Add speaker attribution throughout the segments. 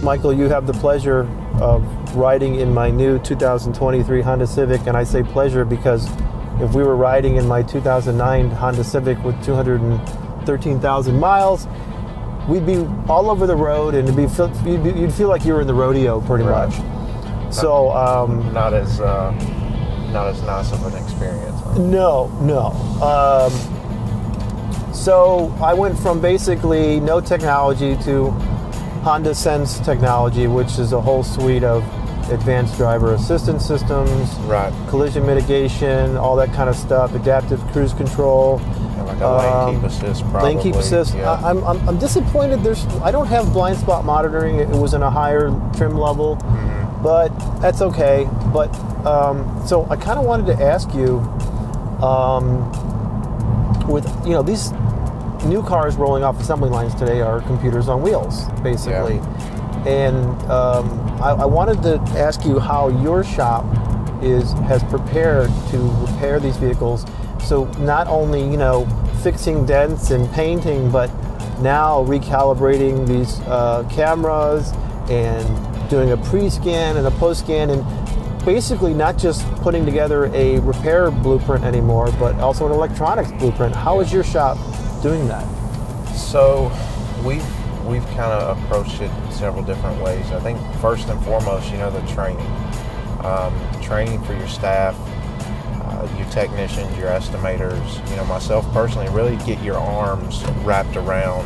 Speaker 1: Michael, you have the pleasure of riding in my new 2023 Honda Civic, and I say pleasure because if we were riding in my 2009 Honda Civic with 213,000 miles, we'd be all over the road, and you'd feel like you were in the rodeo pretty much. So
Speaker 2: not as nice of an experience. Huh?
Speaker 1: No. So I went from basically no technology to Honda Sense technology, which is a whole suite of advanced driver assistance systems, collision mitigation, all that kind of stuff, adaptive cruise control.
Speaker 2: And like a lane keep assist, probably.
Speaker 1: Lane keep assist.
Speaker 2: Yeah.
Speaker 1: I'm disappointed. I don't have blind spot monitoring. It was in a higher trim level, but that's okay. But so I kind of wanted to ask you, with these new cars rolling off assembly lines today are computers on wheels, basically. Yeah. And I wanted to ask you how your shop has prepared to repair these vehicles. So not only, fixing dents and painting, but now recalibrating these cameras and doing a pre-scan and a post-scan, and basically not just putting together a repair blueprint anymore, but also an electronics blueprint. How is your shop doing that?
Speaker 2: So we've kind of approached it several different ways. I think first and foremost, the training. Training for your staff, your technicians, your estimators, myself personally, really get your arms wrapped around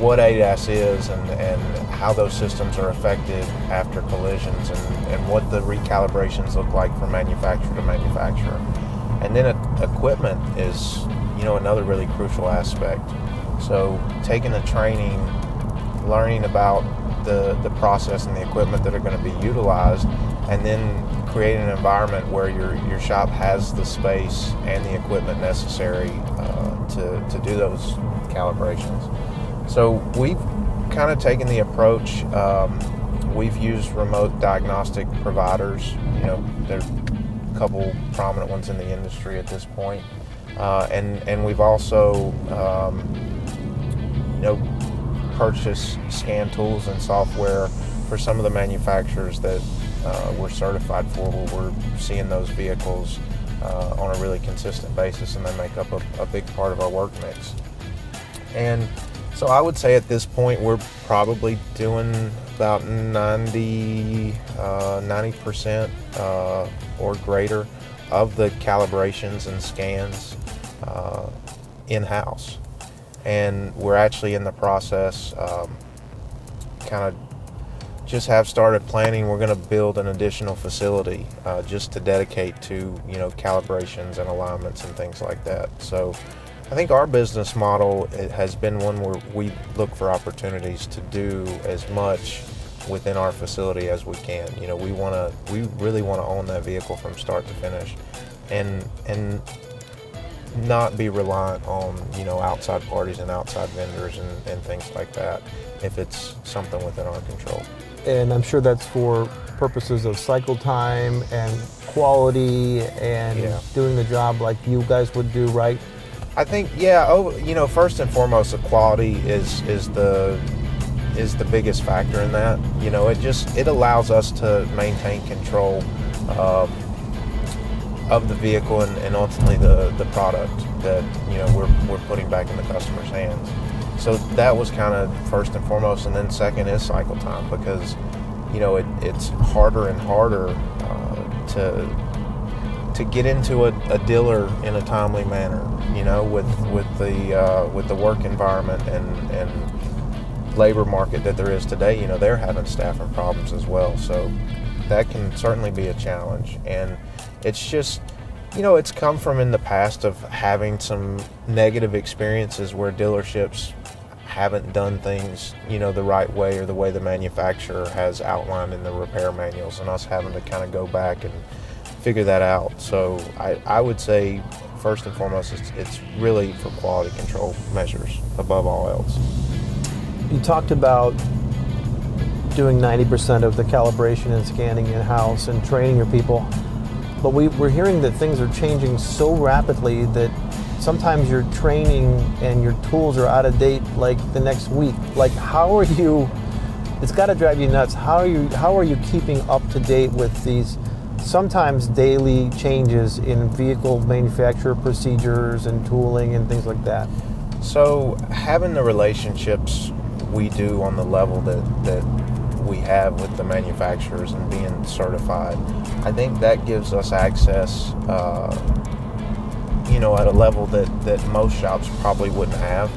Speaker 2: what ADAS is and how those systems are affected after collisions and what the recalibrations look like from manufacturer to manufacturer. And then equipment is, another really crucial aspect. So taking the training, learning about the process and the equipment that are going to be utilized, and then creating an environment where your shop has the space and the equipment necessary to do those calibrations. So we've kind of taken the approach, we've used remote diagnostic providers. There's a couple prominent ones in the industry at this point. And we've also purchased scan tools and software for some of the manufacturers that we're certified for, where we're seeing those vehicles on a really consistent basis, and they make up a big part of our work mix. And so I would say at this point we're probably doing about 90% or greater of the calibrations and scans in-house. And we're actually in the process, kind of just have started planning. We're going to build an additional facility just to dedicate to, calibrations and alignments and things like that. So I think our business model has been one where we look for opportunities to do as much within our facility as we can. We really want to own that vehicle from start to finish, and not be reliant on outside parties and outside vendors and things like that if it's something within our control.
Speaker 1: And I'm sure that's for purposes of cycle time and quality and doing the job like you guys would do, right?
Speaker 2: I think, first and foremost, the quality is the biggest factor in that. It allows us to maintain control of the vehicle and ultimately the product that we're putting back in the customer's hands. So that was kind of first and foremost, and then second is cycle time, because it's harder and harder to get into a dealer in a timely manner. With the work environment and labor market that there is today. They're having staffing problems as well. So that can certainly be a challenge, and it's just it's come from in the past of having some negative experiences where dealerships haven't done things the right way or the way the manufacturer has outlined in the repair manuals, and us having to kind of go back and figure that out. So I would say first and foremost it's really for quality control measures above all else.
Speaker 1: You talked about doing 90% of the calibration and scanning in-house and training your people, but we're hearing that things are changing so rapidly that sometimes your training and your tools are out of date like the next week. Like, how are you it's got to drive you nuts. How are you keeping up to date with these sometimes daily changes in vehicle manufacturer procedures and tooling and things like that?
Speaker 2: So having the relationships we do on the level that we have with the manufacturers and being certified, I think that gives us access, at a level that most shops probably wouldn't have.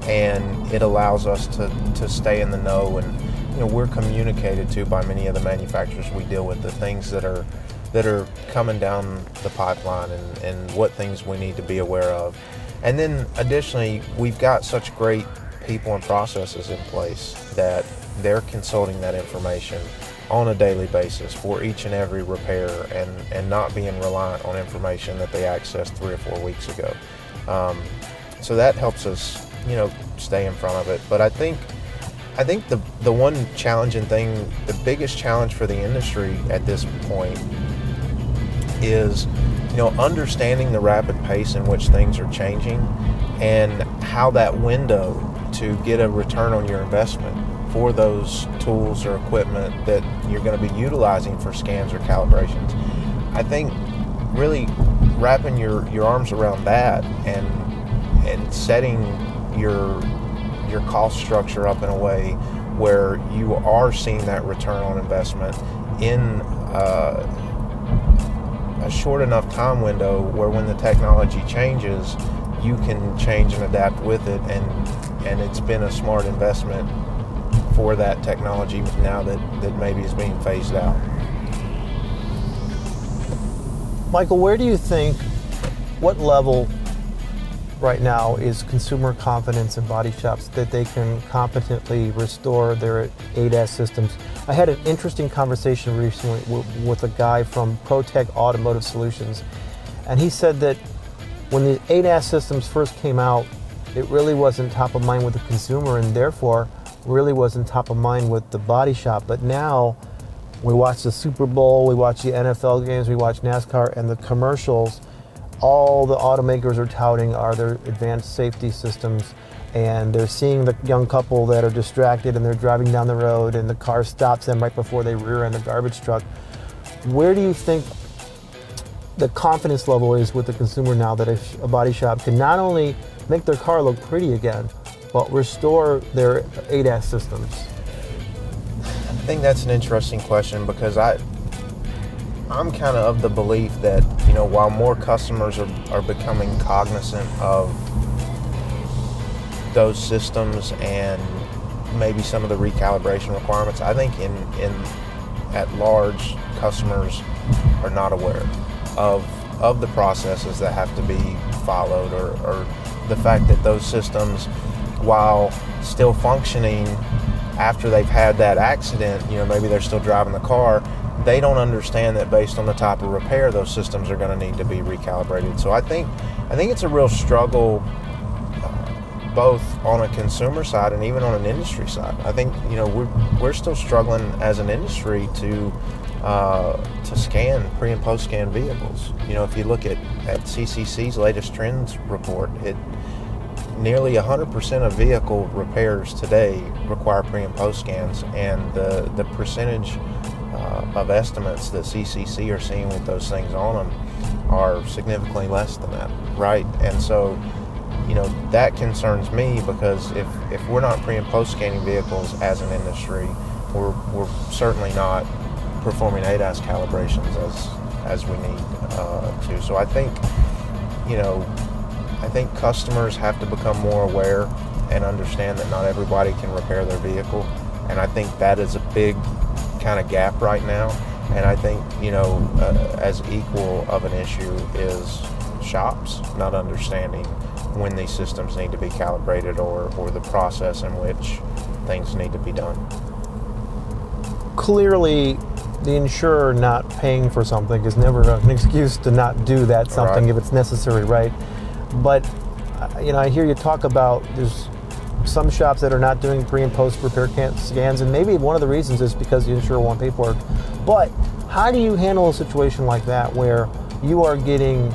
Speaker 2: And it allows us to stay in the know, and we're communicated to by many of the manufacturers we deal with, the things that are coming down the pipeline and what things we need to be aware of. And then additionally, we've got such great people and processes in place that they're consulting that information on a daily basis for each and every repair, and not being reliant on information that they accessed 3 or 4 weeks ago. So that helps us stay in front of it. But I think the one challenging thing, the biggest challenge for the industry at this point is understanding the rapid pace in which things are changing, and how that window to get a return on your investment for those tools or equipment that you're going to be utilizing for scans or calibrations. I think really wrapping your arms around that and setting your cost structure up in a way where you are seeing that return on investment in a short enough time window where when the technology changes, you can change and adapt with it, and it's been a smart investment for that technology now that maybe is being phased out.
Speaker 1: Michael, where do you think, what level right now is consumer confidence in body shops that they can competently restore their ADAS systems? I had an interesting conversation recently with a guy from ProTech Automotive Solutions, and he said that when the ADAS systems first came out, it really wasn't top of mind with the consumer, and therefore really wasn't top of mind with the body shop. But now we watch the Super Bowl, we watch the NFL games, we watch NASCAR, and the commercials, all the automakers are touting are their advanced safety systems, and they're seeing the young couple that are distracted and they're driving down the road and the car stops them right before they rear end a garbage truck. Where do you think the confidence level is with the consumer now that a body shop can not only make their car look pretty again, but restore their ADAS systems?
Speaker 2: I think that's an interesting question, because I'm kind of the belief that while more customers are becoming cognizant of those systems and maybe some of the recalibration requirements, I think at large customers are not aware of the processes that have to be followed, or the fact that those systems, while still functioning after they've had that accident, maybe they're still driving the car, they don't understand that based on the type of repair, those systems are going to need to be recalibrated. So I think it's a real struggle, both on a consumer side and even on an industry side. I think we're still struggling as an industry to scan pre and post scan vehicles. If you look at CCC's latest trends report, nearly 100% of vehicle repairs today require pre and post scans, and the percentage of estimates that CCC are seeing with those things on them are significantly less than that, right? And so, that concerns me, because if we're not pre and post scanning vehicles as an industry, we're certainly not performing ADAS calibrations as we need to. So I think customers have to become more aware and understand that not everybody can repair their vehicle, and I think that is a big kind of gap right now. And I think as equal of an issue is shops not understanding when these systems need to be calibrated, or the process in which things need to be done.
Speaker 1: Clearly, the insurer not paying for something is never an excuse to not do that something, right, if it's necessary, right? But I hear you talk about there's some shops that are not doing pre and post repair scans, and maybe one of the reasons is because the insurer won't pay for it. But how do you handle a situation like that where you are getting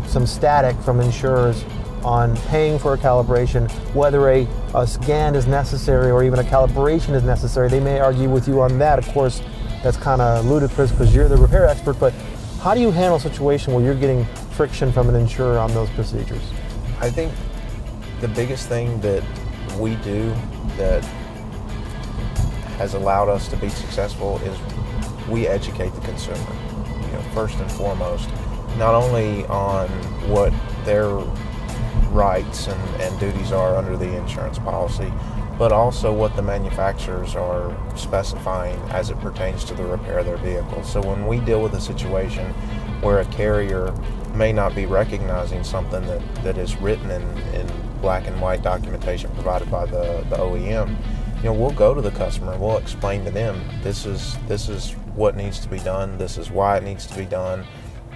Speaker 1: some static from insurers on paying for a calibration, whether a scan is necessary or even a calibration is necessary. They may argue with you on that. Of course, that's kind of ludicrous because you're the repair expert, but how do you handle a situation where you're getting friction from an insurer on those procedures?
Speaker 2: I think the biggest thing that we do that has allowed us to be successful is we educate the consumer, first and foremost, not only on what their rights and duties are under the insurance policy, but also what the manufacturers are specifying as it pertains to the repair of their vehicles. So when we deal with a situation where a carrier may not be recognizing something that is written in black and white documentation provided by the OEM, we'll go to the customer, we'll explain to them, this is what needs to be done, this is why it needs to be done,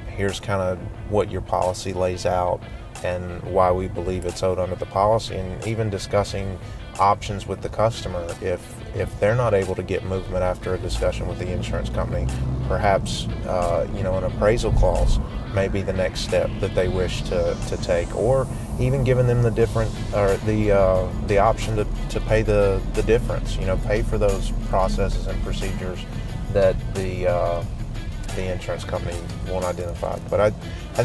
Speaker 2: here's kind of what your policy lays out and why we believe it's owed under the policy, and even discussing options with the customer. If they're not able to get movement after a discussion with the insurance company, perhaps an appraisal clause may be the next step that they wish to take, or even giving them the option to pay the difference, pay for those processes and procedures that the insurance company won't identify. But I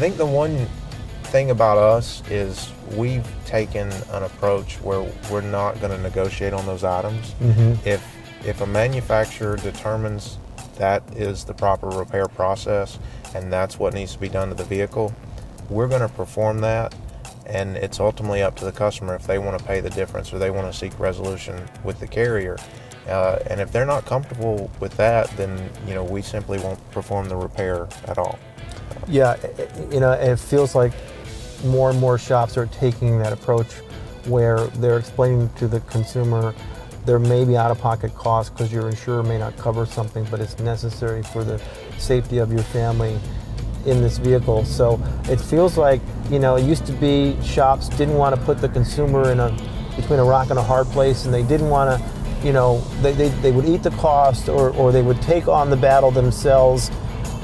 Speaker 2: think the one thing about us is we've taken an approach where we're not going to negotiate on those items. Mm-hmm. If a manufacturer determines that is the proper repair process and that's what needs to be done to the vehicle, we're going to perform that, and it's ultimately up to the customer if they want to pay the difference or they want to seek resolution with the carrier. And if they're not comfortable with that, then we simply won't perform the repair at all.
Speaker 1: Yeah, it feels like more and more shops are taking that approach where they're explaining to the consumer there may be out-of-pocket costs because your insurer may not cover something, but it's necessary for the safety of your family in this vehicle. So it feels like, it used to be shops didn't want to put the consumer between a rock and a hard place, and they didn't want to, they would eat the cost or they would take on the battle themselves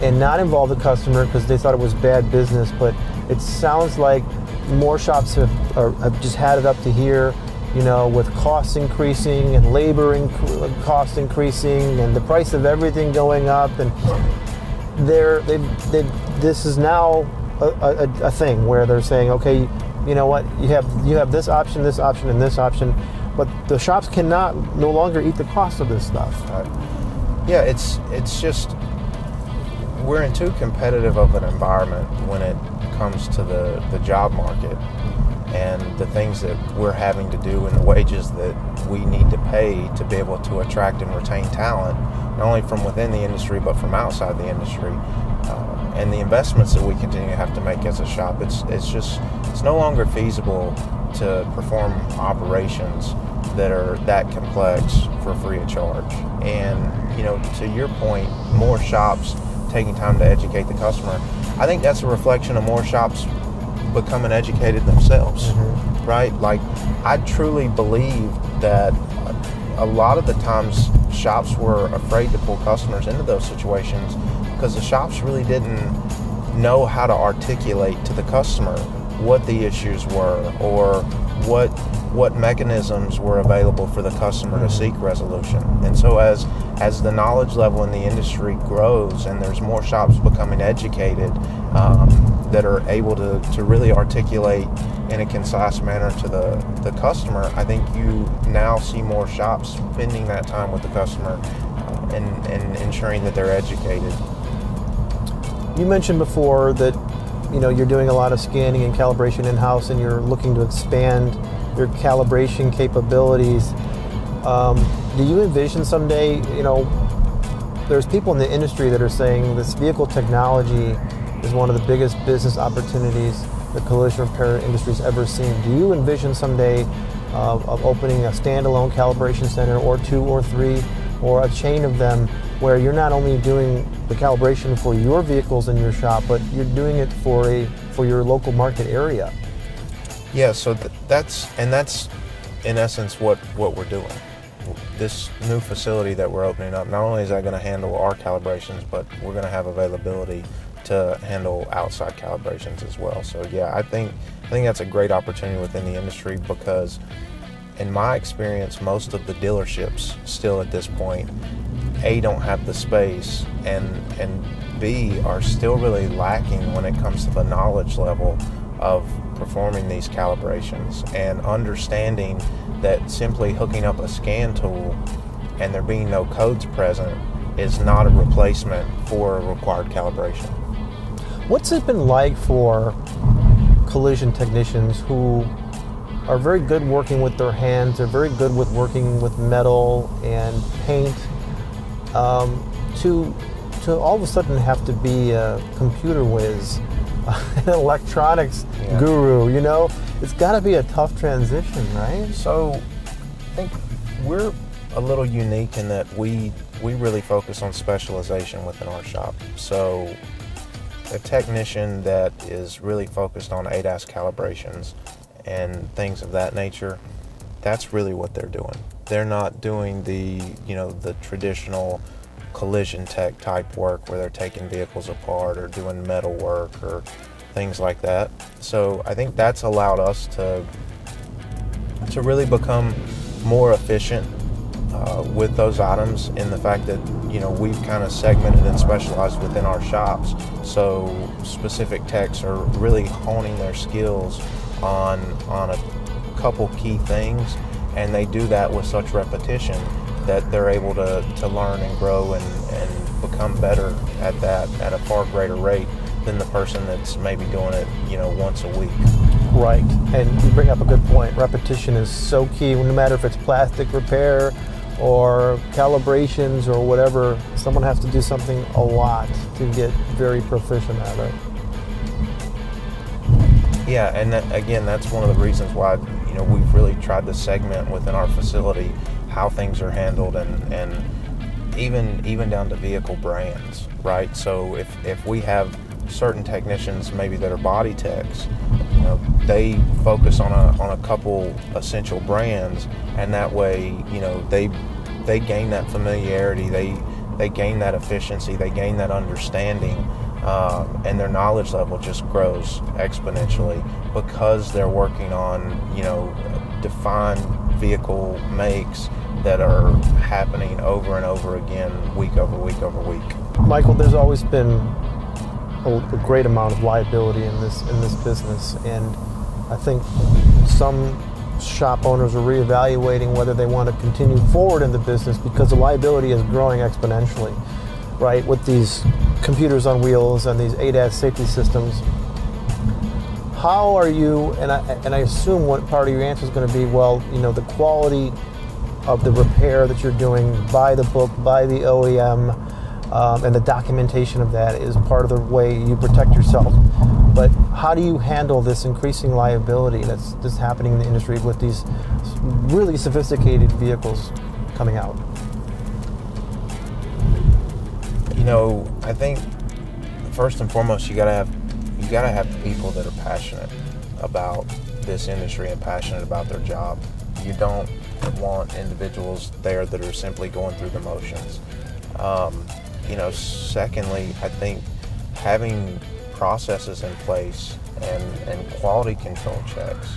Speaker 1: and not involve the customer because they thought it was bad business. But it sounds like more shops have just had it up to here, with costs increasing and labor costs increasing and the price of everything going up, and this is now a thing where they're saying, okay, you know what, you have this option, and this option, but the shops cannot no longer eat the cost of this stuff.
Speaker 2: Yeah, it's just we're in too competitive of an environment when it comes to the job market and the things that we're having to do and the wages that we need to pay to be able to attract and retain talent, not only from within the industry but from outside the industry, and the investments that we continue to have to make as a shop. It's no longer feasible to perform operations that are that complex for free of charge. And to your point, more shops taking time to educate the customer, I think that's a reflection of more shops becoming educated themselves. Mm-hmm. Right? Like, I truly believe that a lot of the times shops were afraid to pull customers into those situations because the shops really didn't know how to articulate to the customer what the issues were or what mechanisms were available for the customer to seek resolution. And so as the knowledge level in the industry grows and there's more shops becoming educated that are able to really articulate in a concise manner to the customer, I think you now see more shops spending that time with the customer and ensuring that they're educated.
Speaker 1: You mentioned before that you're doing a lot of scanning and calibration in-house and you're looking to expand your calibration capabilities. Do you envision someday, there's people in the industry that are saying this vehicle technology is one of the biggest business opportunities the collision repair industry's ever seen. Do you envision someday of opening a standalone calibration center or 2 or 3 or a chain of them where you're not only doing the calibration for your vehicles in your shop, but you're doing it for your local market area?
Speaker 2: Yeah, so that's in essence what we're doing. This new facility that we're opening up, not only is that going to handle our calibrations, but we're going to have availability to handle outside calibrations as well. So yeah, I think that's a great opportunity within the industry, because in my experience, most of the dealerships still at this point, A, don't have the space, and B, are still really lacking when it comes to the knowledge level of performing these calibrations and understanding that simply hooking up a scan tool and there being no codes present is not a replacement for a required calibration.
Speaker 1: What's it been like for collision technicians who are very good working with their hands, they're very good with working with metal and paint, to all of a sudden have to be a computer whiz, an electronics guru, you know? It's got to be a tough transition, right?
Speaker 2: So I think we're a little unique in that we really focus on specialization within our shop. So a technician that is really focused on ADAS calibrations and things of that nature, that's really what they're doing. They're not doing the traditional collision tech type work where they're taking vehicles apart or doing metal work or things like that. So I think that's allowed us to really become more efficient with those items, in the fact that we've kind of segmented and specialized within our shops. So specific techs are really honing their skills on a couple key things, and they do that with such repetition that they're able to learn and grow and become better at that at a far greater rate than the person that's maybe doing it once a week.
Speaker 1: Right, and you bring up a good point. Repetition is so key. No matter if it's plastic repair or calibrations or whatever, someone has to do something a lot to get very proficient at it.
Speaker 2: Yeah, and again, that's one of the reasons why we've really tried to segment within our facility how things are handled, and even down to vehicle brands, right? So if we have certain technicians maybe that are body techs, they focus on a couple essential brands, and that way they gain that familiarity, they gain that efficiency, they gain that understanding, and their knowledge level just grows exponentially because they're working on defined vehicle makes that are happening over and over again, week over week over week.
Speaker 1: Michael, there's always been a great amount of liability in this business, and I think some shop owners are reevaluating whether they want to continue forward in the business because the liability is growing exponentially, right? With these computers on wheels and these ADAS safety systems. How are you, and I assume what part of your answer is going to be, well, the quality of the repair that you're doing by the book, by the OEM, and the documentation of that is part of the way you protect yourself. But how do you handle this increasing liability that's happening in the industry with these really sophisticated vehicles coming out?
Speaker 2: I think first and foremost, you gotta have people that are passionate about this industry and passionate about their job. You don't want individuals there that are simply going through the motions. Secondly, I think having processes in place and quality control checks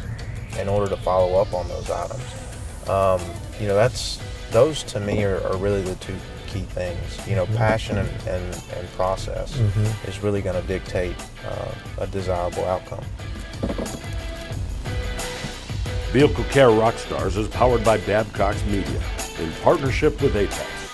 Speaker 2: in order to follow up on those items. Those to me are really the two key things. Passion and process is really going to dictate a desirable outcome.
Speaker 3: Vehicle Care Rockstars is powered by Babcock's Media in partnership with Apex.